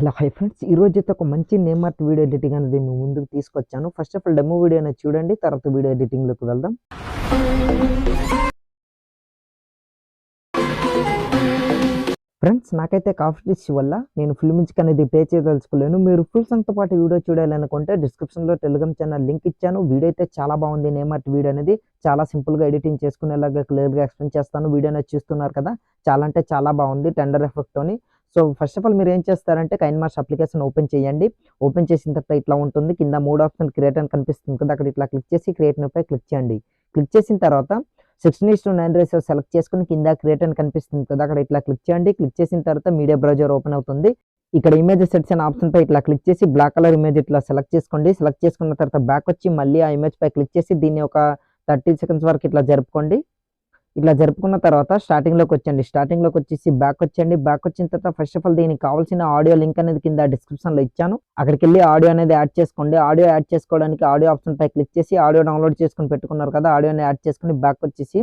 Hello hi friends, ఈరోజైతే ఒక మంచి నేమ్ ఆర్ట్ వీడియో ఎడిటింగ్ అనేది మీ ముందుకు తీసుకొచ్చాను. First of all demo video అనేది చూడండి, తర్వాత వీడియో ఎడిటింగ్లోకి వెళ్దాం. ఫ్రెండ్స్, నాకైతే కాఫీ వల్ల నేను ఫుల్ మ్యూజిక్ అనేది పే చేయదలుచుకోలేను. మీరు ఫుల్ సాంగ్తో పాటు వీడియో చూడాలనుకుంటే డిస్క్రిప్షన్లో టెలిగ్రామ్ ఛానల్ లింక్ ఇచ్చాను. వీడియో అయితే చాలా బాగుంది. నేమ్ ఆర్ట్ వీడియో అనేది చాలా సింపుల్గా ఎడిటింగ్ చేసుకునేలాగా క్లియర్గా ఎక్స్ప్లెయిన్ చేస్తాను. వీడియో అనేది చూస్తున్నారు కదా, చాలా అంటే చాలా బాగుంది టెండర్ ఎఫెక్ట్తోని. సో ఫస్ట్ ఆఫ్ ఆల్ మీరు ఏం చేస్తారంటే కైన్మార్స్ అప్లికేషన్ ఓపెన్ చేయండి. ఓపెన్ చేసిన తర్వాత ఇట్లా ఉంటుంది. కింద 3 ఆప్షన్ క్రియేట్ అని కనిపిస్తుంది కదా, అక్కడ ఇట్లా క్లిక్ చేసి క్రియేట్ పై క్లిక్ చేయండి. క్లిక్ చేసిన తర్వాత 16:9 రేషియో సెలెక్ట్ చేసుకుని కింద క్రియేట్ అని కనిపిస్తుంది కదా, అక్కడ ఇట్లా క్లిక్ చేయండి. క్లిక్ చేసిన తర్వాత మీడియా బ్రౌజర్ ఓపెన్ అవుతుంది. ఇక్కడ ఇమేజ్ సెట్స్ అనే ఆప్షన్ పై ఇట్లా క్లిక్ చేసి బ్లాక్ కలర్ ఇమేజ్ ఇట్లా సెలెక్ట్ చేసుకోండి. సెలెక్ట్ చేసుకున్న తర్వాత బ్యాక్ వచ్చి మళ్ళీ ఆ ఇమేజ్ పై క్లిక్ చేసి దీన్ని ఒక 30 సెకండ్స్ వరకు ఇట్లా జరుపుకోండి. ఇట్లా జరుపుకున్న తర్వాత స్టార్టింగ్లోకి వచ్చండి. స్టార్టింగ్లోకి వచ్చేసి బ్యాక్ వచ్చండి. బ్యాక్ వచ్చిన తర్వాత ఫస్ట్ ఆఫ్ ఆల్ దీనికి కావాల్సిన ఆడియో లింక్ అనేది కింద డిస్క్రిప్షన్లో ఇచ్చాను. అక్కడికి వెళ్ళి ఆడియో అనేది యాడ్ చేసుకోండి. ఆడియో యాడ్ చేసుకోవడానికి ఆడియో ఆప్షన్ పై క్లిక్ చేసి ఆడియో డౌన్లోడ్ చేసుకుని పెట్టుకున్నారు కదా, ఆడియోని యాడ్ చేసుకుని బ్యాక్ వచ్చేసి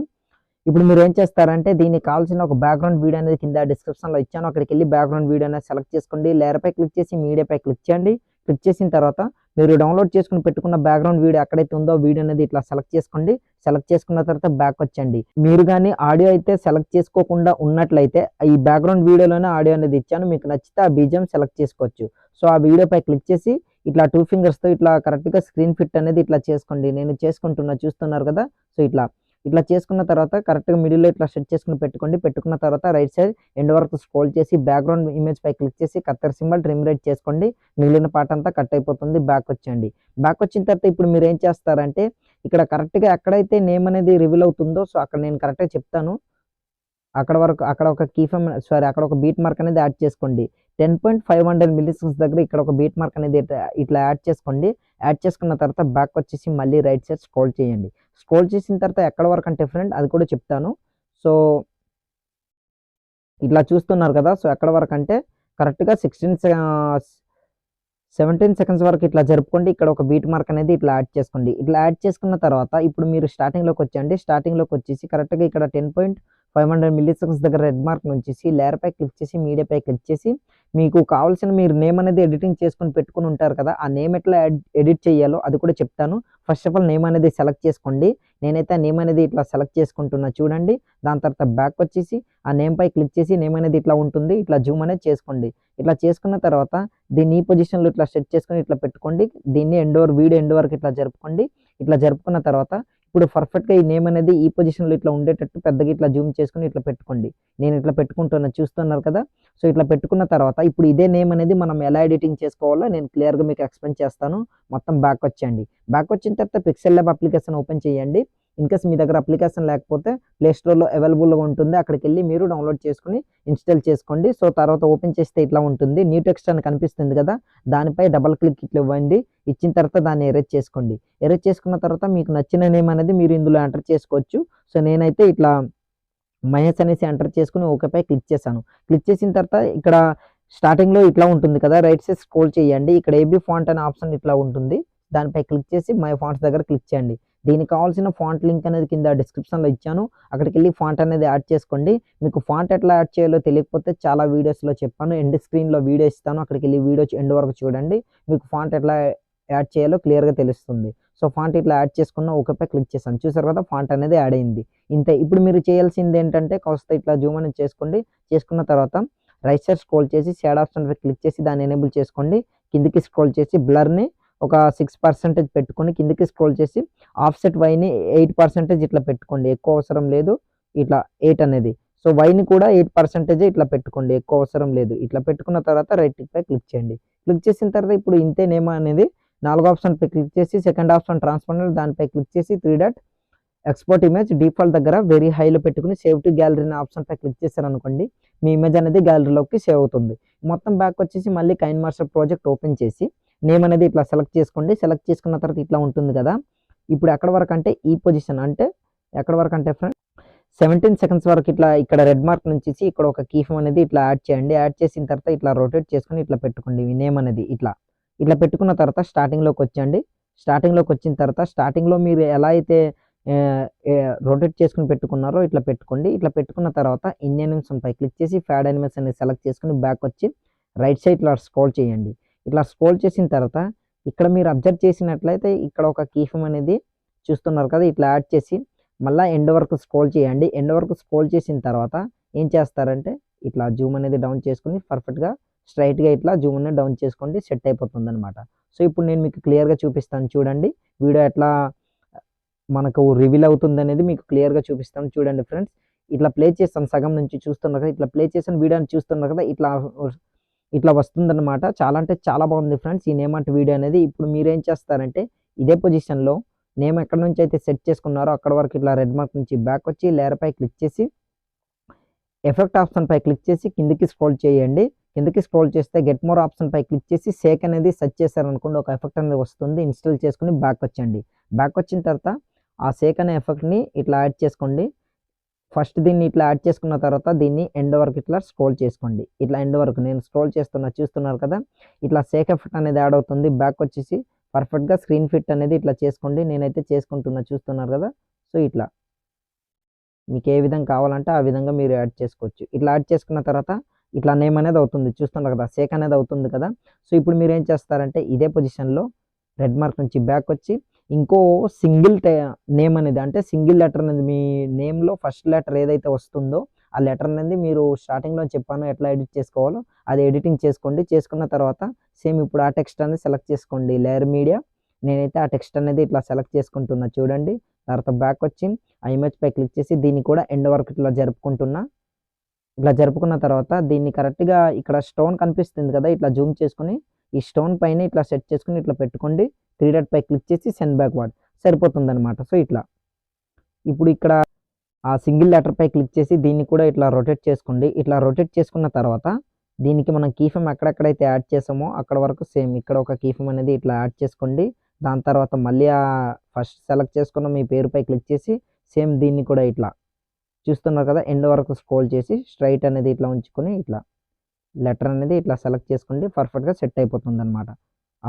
ఇప్పుడు మీరు ఏం చేస్తారంటే దీనికి కావాల్సిన ఒక బ్యాక్గ్రౌండ్ వీడియో అనేది కింద డిస్క్రిప్షన్లో ఇచ్చాను. అక్కడికి వెళ్ళి బ్యాక్గ్రౌండ్ వీడియో అనేది సెలెక్ట్ చేసుకోండి. లేయర్ పై క్లిక్ చేసి మీడియా పై క్లిక్ చేయండి. క్లిక్ చేసిన తర్వాత మీరు డౌన్లోడ్ చేసుకుని పెట్టుకున్న బ్యాక్గ్రౌండ్ వీడియో ఎక్కడైతే ఉందో వీడియో అనేది ఇట్లా సెలెక్ట్ చేసుకోండి. సెలెక్ట్ చేసుకున్న తర్వాత బ్యాక్ వచ్చండి. మీరు కానీ ఆడియో అయితే సెలెక్ట్ చేసుకోకుండా ఉన్నట్లయితే ఈ బ్యాక్గ్రౌండ్ వీడియోలోనే ఆడియో అనేది ఇచ్చాను. మీకు నచ్చితే ఆ బీజిఎం సెలెక్ట్ చేసుకోవచ్చు. సో ఆ వీడియో పై క్లిక్ చేసి ఇట్లా 2 ఫింగర్స్తో ఇట్లా కరెక్ట్గా స్క్రీన్ ఫిట్ అనేది ఇట్లా చేసుకోండి. నేను చేసుకుంటున్నా, చూస్తున్నారు కదా. సో ఇట్లా చేసుకున్న తర్వాత కరెక్ట్గా మిడిల్లో ఇట్లా సెట్ చేసుకుని పెట్టుకోండి. పెట్టుకున్న తర్వాత రైట్ సైడ్ ఎండ్ వరకు స్క్రోల్ చేసి బ్యాక్గ్రౌండ్ ఇమేజ్ పై క్లిక్ చేసి కత్తెర సింబల్ ట్రిమ్ రైట్ చేసుకోండి. మిగిలిన పార్ట్ అంతా కట్ అయిపోతుంది. బ్యాక్ వచ్చేయండి. బ్యాక్ వచ్చిన తర్వాత ఇప్పుడు మీరు ఏం చేస్తారంటే ఇక్కడ కరెక్ట్గా ఎక్కడైతే నేమ్ అనేది రివీల్ అవుతుందో సో అక్కడ నేను కరెక్ట్గా చెప్తాను. అక్కడ ఒక అక్కడ ఒక బీట్ మార్క్ అనేది యాడ్ చేసుకోండి. 10.500 మిల్లీసెకండ్స్ దగ్గర ఇక్కడ ఒక బీట్ మార్క్ అనేది ఇట్లా యాడ్ చేసుకోండి. యాడ్ చేసుకున్న తర్వాత బ్యాక్ వచ్చేసి మళ్ళీ రైట్ సైడ్ స్క్రోల్ చేయండి. స్క్రోల్ చేసిన తర్వాత ఎక్కడ వరకు అంటే ఫ్రెండ్ అది కూడా చెప్తాను. సో ఇట్లా చూస్తున్నారు కదా, సో ఎక్కడ వరకు అంటే కరెక్ట్గా 17 సెకండ్స్ వరకు ఇట్లా జరుపుకోండి. ఇక్కడ ఒక బీట్ మార్క్ అనేది ఇట్లా యాడ్ చేసుకోండి. ఇట్లా యాడ్ చేసుకున్న తర్వాత ఇప్పుడు మీరు స్టార్టింగ్లోకి వచ్చండి. స్టార్టింగ్లోకి వచ్చేసి కరెక్ట్గా ఇక్కడ 10.500 మిల్లీసెకండ్స్ దగ్గర రెడ్ మార్క్ నుంచేసి లేయర్ పై క్లిక్ చేసి మీడియా పై క్లిక్ చేసి మీకు కావాల్సిన మీరు నేమ్ అనేది ఎడిటింగ్ చేసుకుని పెట్టుకుని ఉంటారు కదా, ఆ నేమ్ ఎట్లా ఎడిట్ చేయాలో అది కూడా చెప్తాను. ఫస్ట్ ఆఫ్ ఆల్ నేమ్ అనేది సెలెక్ట్ చేసుకోండి. నేనైతే ఆ నేమ్ అనేది ఇట్లా సెలెక్ట్ చేసుకుంటున్నా చూడండి. దాని తర్వాత బ్యాక్ వచ్చేసి ఆ నేమ్ పై క్లిక్ చేసి నేమ్ అనేది ఇట్లా ఉంటుంది. ఇట్లా జూమ్ అనేది చేసుకోండి. ఇట్లా చేసుకున్న తర్వాత దీన్ని ఈ పొజిషన్లో ఇట్లా సెట్ చేసుకొని ఇట్లా పెట్టుకోండి. దీన్ని వీడియో ఎండ్ వరకు ఇట్లా జరుపుకోండి. ఇట్లా జరుపుకున్న తర్వాత ఇప్పుడు పర్ఫెక్ట్గా ఈ నేమ్ అనేది ఈ పొజిషన్లో ఇట్లా ఉండేటట్టు పెద్దగా ఇట్లా జూమ్ చేసుకుని ఇట్లా పెట్టుకోండి. నేను ఇట్లా పెట్టుకుంటున్నా, చూస్తున్నారు కదా. సో ఇట్లా పెట్టుకున్న తర్వాత ఇప్పుడు ఇదే నేమ్ అనేది మనం ఎలా ఎడిటింగ్ చేసుకోవాలో నేను క్లియర్గా మీకు ఎక్స్ప్లెయిన్ చేస్తాను. మొత్తం బ్యాక్ వచ్చేయండి. బ్యాక్ వచ్చిన తర్వాత పిక్సెల్ ల్యాబ్ అప్లికేషన్ ఓపెన్ చేయండి. ఇన్కేస్ మీ దగ్గర అప్లికేషన్ లేకపోతే ప్లే స్టోర్లో అవైలబుల్గా ఉంటుంది. అక్కడికి వెళ్ళి మీరు డౌన్లోడ్ చేసుకుని ఇన్స్టాల్ చేసుకోండి. సో తర్వాత ఓపెన్ చేస్తే ఇట్లా ఉంటుంది. న్యూ టెక్స్ట్ అని కనిపిస్తుంది కదా, దానిపై డబల్ క్లిక్ ఇట్లా ఇవ్వండి. ఇచ్చిన తర్వాత దాన్ని ఎరేజ్ చేసుకోండి. ఎరేజ్ చేసుకున్న తర్వాత మీకు నచ్చిన నేమ్ అనేది మీరు ఇందులో ఎంటర్ చేసుకోవచ్చు. సో నేనైతే ఇట్లా మహేష్ అనేసి ఎంటర్ చేసుకుని ఓకేపై క్లిక్ చేశాను. క్లిక్ చేసిన తర్వాత ఇక్కడ స్టార్టింగ్లో ఇట్లా ఉంటుంది కదా, రైట్ సైడ్ స్క్రోల్ చేయండి. ఇక్కడ ఏబీ ఫాంట్ అనే ఆప్షన్ ఇట్లా ఉంటుంది. దానిపై క్లిక్ చేసి మై ఫాంట్స్ దగ్గర క్లిక్ చేయండి. దీనికి కావాల్సిన ఫాంట్ లింక్ అనేది కింద డిస్క్రిప్షన్లో ఇచ్చాను. అక్కడికి వెళ్ళి ఫాంట్ అనేది యాడ్ చేసుకోండి. మీకు ఫాంట్ ఎట్లా యాడ్ చేయాలో తెలియకపోతే చాలా వీడియోస్లో చెప్పాను. ఎండ్ స్క్రీన్లో వీడియో ఇస్తాను. అక్కడికి వెళ్ళి వీడియో ఎండ్ వరకు చూడండి. మీకు ఫాంట్ ఎట్లా యాడ్ చేయాలో క్లియర్గా తెలుస్తుంది. సో ఫాంట్ ఇట్లా యాడ్ చేసుకున్న ఓకేపై క్లిక్ చేశాను. చూసారు కదా, ఫాంట్ అనేది యాడ్ అయింది. ఇంతే. ఇప్పుడు మీరు చేయాల్సింది ఏంటంటే కాస్త ఇట్లా జూమ్ అనేది చేసుకోండి. చేసుకున్న తర్వాత రైట్ సైడ్ స్క్రోల్ చేసి షాడో ఆప్షన్ పై క్లిక్ చేసి దాన్ని ఎనేబుల్ చేసుకోండి. కిందికి స్క్రోల్ చేసి బ్లర్ని ఒక 6% పెట్టుకొని కిందికి స్క్రోల్ చేసి ఆఫ్సెట్ వైని 8% ఇట్లా పెట్టుకోండి. ఎక్కువ అవసరం లేదు. ఇట్లా 8 అనేది. సో వైని కూడా 8% ఇట్లా పెట్టుకోండి, ఎక్కువ అవసరం లేదు. ఇట్లా పెట్టుకున్న తర్వాత రైట్ పై క్లిక్ చేయండి. క్లిక్ చేసిన తర్వాత ఇప్పుడు ఇంతే నేమ్ అనేది 4వ ఆప్షన్ పై క్లిక్ చేసి సెకండ్ ఆప్షన్ ట్రాన్స్పరెంట్ దానిపై క్లిక్ చేసి 3 డాట్ ఎక్స్పోర్ట్ ఇమేజ్ డిఫాల్ట్ దగ్గర వెరీ హైలో పెట్టుకుని సేవ్ టు గ్యాలరీ అనే ఆప్షన్ పై క్లిక్ చేశారనుకోండి, మీ ఇమేజ్ అనేది గ్యాలరీలోకి సేవ్ అవుతుంది. మొత్తం బ్యాక్ వచ్చేసి మళ్ళీ కైన్మాస్టర్ ప్రాజెక్ట్ ఓపెన్ చేసి నేమ్ అనేది ఇట్లా సెలెక్ట్ చేసుకోండి. సెలెక్ట్ చేసుకున్న తర్వాత ఇట్లా ఉంటుంది కదా. ఇప్పుడు ఎక్కడ వరకు అంటే ఈ పొజిషన్ అంటే ఎక్కడ వరకు అంటే ఫ్రెండ్ 17 సెకండ్స్ వరకు ఇట్లా ఇక్కడ రెడ్ మార్క్ నుంచి ఇక్కడ ఒక కీఫమ్ అనేది ఇట్లా యాడ్ చేయండి. యాడ్ చేసిన తర్వాత ఇట్లా రొటేట్ చేసుకుని ఇట్లా పెట్టుకోండి. ఈ నేమ్ అనేది ఇట్లా పెట్టుకున్న తర్వాత స్టార్టింగ్లోకి వచ్చండి. స్టార్టింగ్లోకి వచ్చిన తర్వాత స్టార్టింగ్లో మీరు ఎలా అయితే రొటేట్ చేసుకుని పెట్టుకున్నారో ఇట్లా పెట్టుకోండి. ఇట్లా పెట్టుకున్న తర్వాత ఇన్ యానిమేషన్ పై క్లిక్ చేసి ఫ్యాడ్ యానిమేషన్ అనేది సెలెక్ట్ చేసుకుని బ్యాక్ వచ్చి రైట్ సైడ్ ఇట్లా స్క్రోల్ చేయండి. ఇట్లా స్క్రోల్ చేసిన తర్వాత ఇక్కడ మీరు అబ్జర్వ్ చేసినట్లయితే ఇక్కడ ఒక కీ ఫ్రేమ్ అనేది చూస్తున్నారు కదా, ఇట్లా యాడ్ చేసి మళ్ళీ ఎండ్ వరకు స్క్రోల్ చేయండి. ఎండ్ వరకు స్క్రోల్ చేసిన తర్వాత ఏం చేస్తారంటే ఇట్లా జూమ్ అనేది డౌన్ చేసుకుని పర్ఫెక్ట్గా స్ట్రైట్గా ఇట్లా జూమ్ అనేది డౌన్ చేసుకోండి, సెట్ అయిపోతుంది అనమాట. సో ఇప్పుడు నేను మీకు క్లియర్గా చూపిస్తాను చూడండి, వీడియో ఎట్లా మనకు రివీల్ అవుతుంది అనేది మీకు క్లియర్గా చూపిస్తాను చూడండి ఫ్రెండ్స్. ఇట్లా ప్లే చేస్తాను, సగం నుంచి చూస్తున్నారు కదా, ఇట్లా ప్లే చేసిన వీడియోని చూస్తున్నారు కదా, ఇట్లా వస్తుందన్నమాట. చాలా అంటే చాలా బాగుంది ఫ్రెండ్స్ ఈ నేమ్ అంట్ వీడియో అనేది. ఇప్పుడు మీరేం చేస్తారంటే ఇదే పొజిషన్లో నేమ్ ఎక్కడ నుంచి అయితే సెట్ చేసుకున్నారో అక్కడ వరకు ఇట్లా రెడ్ మార్క్ నుంచి బ్యాక్ వచ్చి లేయర్ పై క్లిక్ చేసి ఎఫెక్ట్ ఆప్షన్ పై క్లిక్ చేసి కిందికి స్క్రోల్ చేయండి. కిందికి స్క్రోల్ చేస్తే గెట్ మోర్ ఆప్షన్ పై క్లిక్ చేసి సేక్ అనేది సెర్చ్ చేశారనుకోండి, ఒక ఎఫెక్ట్ అనేది వస్తుంది. ఇన్స్టాల్ చేసుకుని బ్యాక్ వచ్చండి. బ్యాక్ వచ్చిన తర్వాత ఆ సేక్ అనే ఎఫెక్ట్ని ఇట్లా యాడ్ చేసుకోండి. ఫస్ట్ దీన్ని ఇట్లా యాడ్ చేసుకున్న తర్వాత దీన్ని ఎండ్ వరకు ఇట్లా స్క్రోల్ చేసుకోండి. ఇట్లా ఎండ్ వరకు నేను స్క్రోల్ చూస్తున్నారు కదా, ఇట్లా సేక్ ఎఫెక్ట్ అనేది యాడ్ అవుతుంది. బ్యాక్ వచ్చేసి పర్ఫెక్ట్గా స్క్రీన్ ఫిట్ అనేది ఇట్లా చేసుకోండి. నేనైతే చూస్తున్నారు కదా. సో ఇట్లా మీకు ఏ విధంగా కావాలంటే ఆ విధంగా మీరు యాడ్ చేసుకోవచ్చు. ఇట్లా యాడ్ చేసుకున్న తర్వాత ఇట్లా నేమ్ అనేది అవుతుంది చూస్తున్నారు కదా, సేక్ అనేది అవుతుంది కదా. సో ఇప్పుడు మీరు ఏం చేస్తారంటే ఇదే పొజిషన్లో రెడ్ మార్క్ నుంచి బ్యాక్ వచ్చి ఇంకో సింగిల్ నేమ్ అనేది అంటే సింగిల్ లెటర్ అనేది మీ నేమ్లో ఫస్ట్ లెటర్ ఏదైతే వస్తుందో ఆ లెటర్ అనేది మీరు స్టార్టింగ్లో చెప్పాను ఎట్లా ఎడిట్ చేసుకోవాలో అది ఎడిటింగ్ చేసుకోండి. చేసుకున్న తర్వాత సేమ్ ఇప్పుడు ఆ టెక్స్ట్ అనేది సెలెక్ట్ చేసుకోండి లేయర్ మీడియా. నేనైతే ఆ టెక్స్ట్ అనేది ఇట్లా సెలెక్ట్ చేసుకుంటున్నా చూడండి. తర్వాత బ్యాక్ వచ్చి ఆ ఇమేజ్ పై క్లిక్ చేసి దీన్ని కూడా ఎండ్ వరకు ఇట్లా జరుపుకుంటున్నా. ఇట్లా జరుపుకున్న తర్వాత దీన్ని కరెక్ట్గా ఇక్కడ స్టోన్ కనిపిస్తుంది కదా, ఇట్లా జూమ్ చేసుకుని ఈ స్టోన్ పైన ఇట్లా సెట్ చేసుకుని ఇట్లా పెట్టుకోండి. 3 డాట్ పై క్లిక్ చేసి సెండ్ బ్యాక్వర్డ్ సరిపోతుంది అనమాట. సో ఇట్లా ఇప్పుడు ఇక్కడ ఆ సింగిల్ లెటర్ పై క్లిక్ చేసి దీన్ని కూడా ఇట్లా రొటేట్ చేసుకోండి. ఇట్లా రొటేట్ చేసుకున్న తర్వాత దీనికి మనం కీ ఫ్రేమ్ ఎక్కడెక్కడైతే యాడ్ చేసామో అక్కడ వరకు సేమ్ ఇక్కడ ఒక కీ ఫ్రేమ్ అనేది ఇట్లా యాడ్ చేసుకోండి. దాని తర్వాత మళ్ళీ ఆ ఫస్ట్ సెలెక్ట్ చేసుకున్న మీ పేరుపై క్లిక్ చేసి సేమ్ దీన్ని కూడా ఇట్లా చూస్తున్నారు కదా ఎండ్ వరకు స్క్రోల్ చేసి స్ట్రైట్ అనేది ఇట్లా ఉంచుకొని ఇట్లా లెటర్ అనేది ఇట్లా సెలెక్ట్ చేసుకోండి. పర్ఫెక్ట్గా సెట్ అయిపోతుంది అనమాట.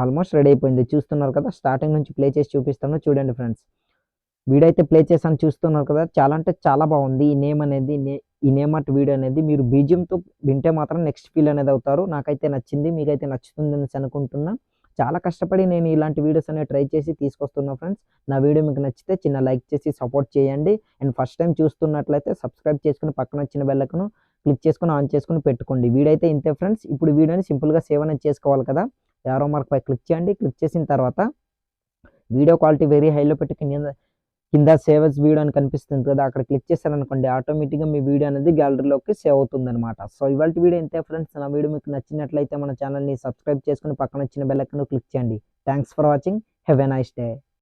ఆల్మోస్ట్ రెడీ అయిపోయింది చూస్తున్నారు కదా. స్టార్టింగ్ నుంచి ప్లే చేసి చూపిస్తాను చూడండి ఫ్రెండ్స్. వీడియో అయితే ప్లే చేసాను చూస్తున్నారు కదా, చాలా అంటే చాలా బాగుంది ఈ నేమ్ అనేది. ఈ నేమ్ ఆర్ట్ వీడియో అనేది మీరు బీజియంతో వింటే మాత్రం నెక్స్ట్ ఫీల్ అనేది అవుతారు. నాకైతే నచ్చింది, మీకైతే నచ్చుతుంది అనేసి అనుకుంటున్నా. చాలా కష్టపడి నేను ఇలాంటి వీడియోస్ అనేవి ట్రై చేసి తీసుకొస్తున్నా ఫ్రెండ్స్. నా వీడియో మీకు నచ్చితే చిన్న లైక్ చేసి సపోర్ట్ చేయండి. అండ్ ఫస్ట్ టైం చూస్తున్నట్లయితే సబ్స్క్రైబ్ చేసుకుని పక్కన వచ్చిన బెల్ ఐకాన్ క్లిక్ చేసుకుని ఆన్ చేసుకుని పెట్టుకోండి. వీడియో అయితే ఇంతే ఫ్రెండ్స్. ఇప్పుడు వీడియోని సింపుల్గా సేవ్ అనేది చేసుకోవాలి కదా, యారో మార్క్ పై క్లిక్ చేయండి. క్లిక్ చేసిన తర్వాత వీడియో క్వాలిటీ వెరీ హైలో పెట్టి కింద సేవ్ as వీడియో అని కనిపిస్తుంది కదా, అక్కడ క్లిక్ చేశారనుకోండి ఆటోమేటిక్గా మీ వీడియో అనేది గ్యాలరీలోకి సేవ్ అవుతుంది అనమాట. సో ఇవాళ వీడియో ఇంతే ఫ్రెండ్స్. నా వీడియో మీకు నచ్చినట్లయితే మన ఛానల్ని సబ్స్క్రైబ్ చేసుకుని పక్కన వచ్చిన బెల్ ఐకాన్ క్లిక్ చేయండి. Thanks for watching. Have a nice day.